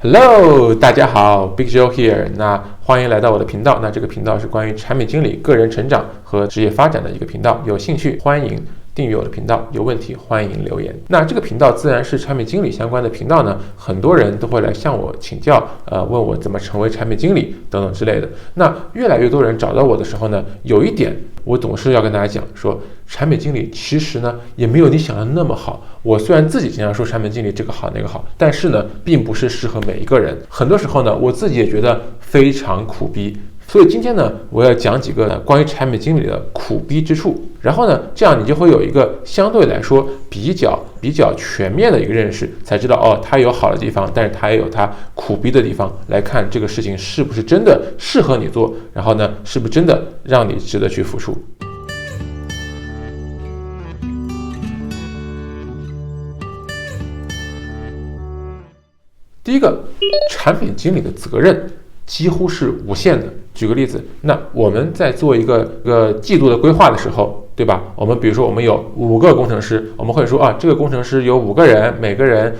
Hello， 大家好 ，Big Joe here。那欢迎来到我的频道。那这个频道是关于产品经理、个人成长和职业发展的一个频道。有兴趣欢迎订阅我的频道，有问题欢迎留言。那这个频道自然是产品经理相关的频道呢，很多人都会来向我请教，问我怎么成为产品经理等等之类的。那越来越多人找到我的时候呢，有一点我总是要跟大家讲说，产品经理其实呢也没有你想的那么好。我虽然自己经常说产品经理这个好那个好，但是呢并不是适合每一个人。很多时候呢我自己也觉得非常苦逼。所以今天呢，我要讲几个关于产品经理的苦逼之处，然后呢，这样你就会有一个相对来说比较全面的一个认识，才知道哦，它有好的地方，但是它也有它苦逼的地方，来看这个事情是不是真的适合你做，然后呢，是不是真的让你值得去付出。第一个，产品经理的责任几乎是无限的。举个例子，那我们在做一个季度的规划的时候，对吧？我们比如说我们有5个工程师，我们会说啊，这个工程师有5个人，每个人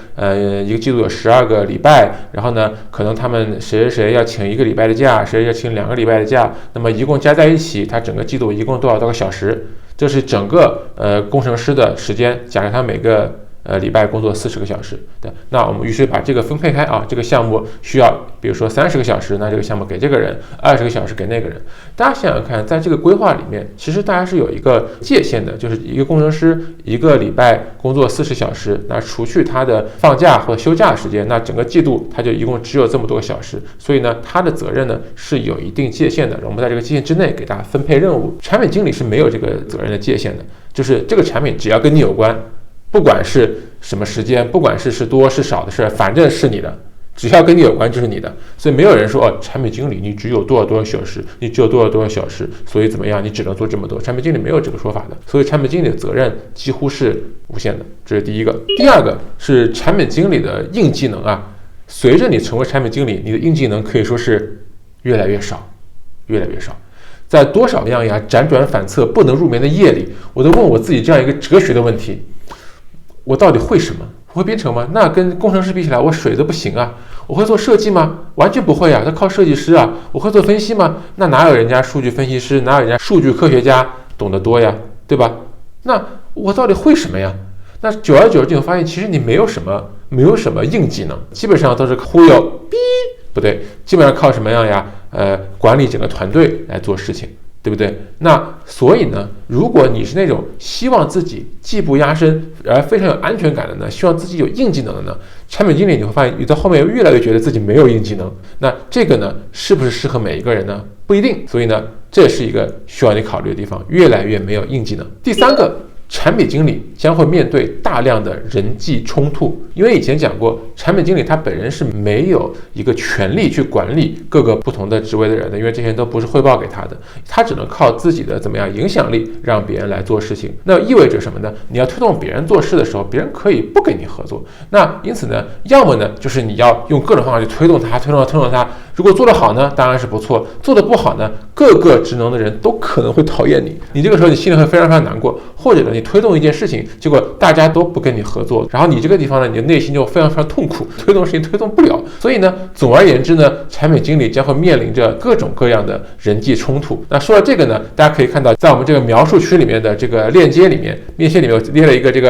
一个季度有12个礼拜，然后呢，可能他们谁要请1个礼拜的假，谁要请2个礼拜的假，那么一共加在一起，他整个季度一共多少个小时？这是整个工程师的时间，假设他每个礼拜工作40个小时，对，那我们于是把这个分配开啊，这个项目需要，比如说30个小时，那这个项目给这个人，20个小时给那个人。大家想想看，在这个规划里面，其实大家是有一个界限的，就是一个工程师一个礼拜工作40小时，那除去他的放假或休假的时间，那整个季度他就一共只有这么多个小时，所以呢，他的责任呢是有一定界限的。我们在这个界限之内给大家分配任务。产品经理是没有这个责任的界限的，就是这个产品只要跟你有关。不管是什么时间，不管是多是少的事，反正是你的，只要跟你有关就是你的。所以没有人说哦，产品经理你只有多少小时，你只有多少小时，所以怎么样，你只能做这么多。产品经理没有这个说法的，所以产品经理的责任几乎是无限的，这是第一个。第二个是产品经理的硬技能啊，随着你成为产品经理，你的硬技能可以说是越来越少，越来越少。在多少样呀辗转反侧不能入眠的夜里，我都问我自己这样一个哲学的问题。我到底会什么？我会编程吗？那跟工程师比起来，我水都不行啊！我会做设计吗？完全不会啊！他靠设计师啊！我会做分析吗？那哪有人家数据分析师，哪有人家数据科学家懂得多呀？对吧？那我到底会什么呀？那久而久之，你会发现，其实你没有什么硬技能，基本上都是忽悠，不对，基本上靠什么样呀？管理整个团队来做事情。对不对？那所以呢，如果你是那种希望自己技不压身而非常有安全感的呢，希望自己有硬技能的呢，产品经理你会发现你到后面越来越觉得自己没有硬技能。那这个呢，是不是适合每一个人呢？不一定。所以呢，这是一个需要你考虑的地方，越来越没有硬技能。第三个，产品经理将会面对大量的人际冲突，因为以前讲过，产品经理他本人是没有一个权利去管理各个不同的职位的人的，因为这些人都不是汇报给他的，他只能靠自己的怎么样影响力让别人来做事情。那意味着什么呢？你要推动别人做事的时候，别人可以不跟你合作。那因此呢，要么呢就是你要用各种方法去推动他。如果做得好呢，当然是不错；做得不好呢，各个职能的人都可能会讨厌你。你这个时候你心里会非常非常难过，或者呢，你推动一件事情，结果大家都不跟你合作，然后你这个地方呢，你的内心就非常非常痛苦，推动事情推动不了。所以呢，总而言之呢，产品经理将会面临着各种各样的人际冲突。那说到这个呢，大家可以看到，在我们这个描述区里面的这个链接里面，链接里面列了一个这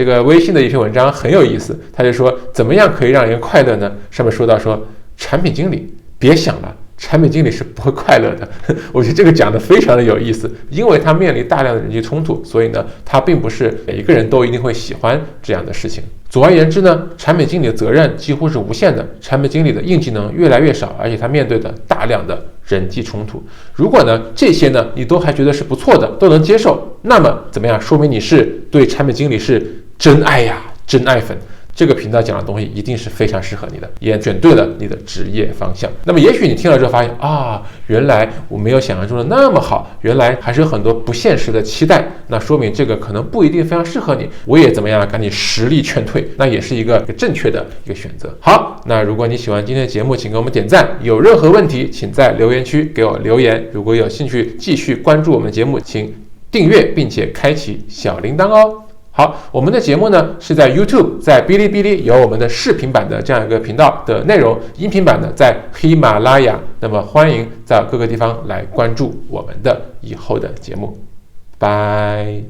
个微信的一篇文章，很有意思。他就说怎么样可以让人快乐呢？上面说到说，产品经理别想了。产品经理是不会快乐的，我觉得这个讲的非常的有意思，因为他面临大量的人际冲突，所以呢，他并不是每一个人都一定会喜欢这样的事情。总而言之呢，产品经理的责任几乎是无限的，产品经理的硬技能越来越少，而且他面对的大量的人际冲突。如果呢这些呢你都还觉得是不错的，都能接受，那么怎么样？说明你是对产品经理是真爱呀，真爱粉。这个频道讲的东西一定是非常适合你的，也选对了你的职业方向。那么也许你听了之后发现啊，原来我没有想象中的那么好，原来还是有很多不现实的期待，那说明这个可能不一定非常适合你。我也怎么样，赶紧实力劝退，那也是一个正确的一个选择。好，那如果你喜欢今天的节目，请给我们点赞，有任何问题请在留言区给我留言。如果有兴趣继续关注我们节目，请订阅并且开启小铃铛哦。好。好，我们的节目呢是在 YouTube、在哔哩哔哩有我们的视频版的这样一个频道的内容，音频版呢在喜马拉雅。那么欢迎在各个地方来关注我们的以后的节目，拜。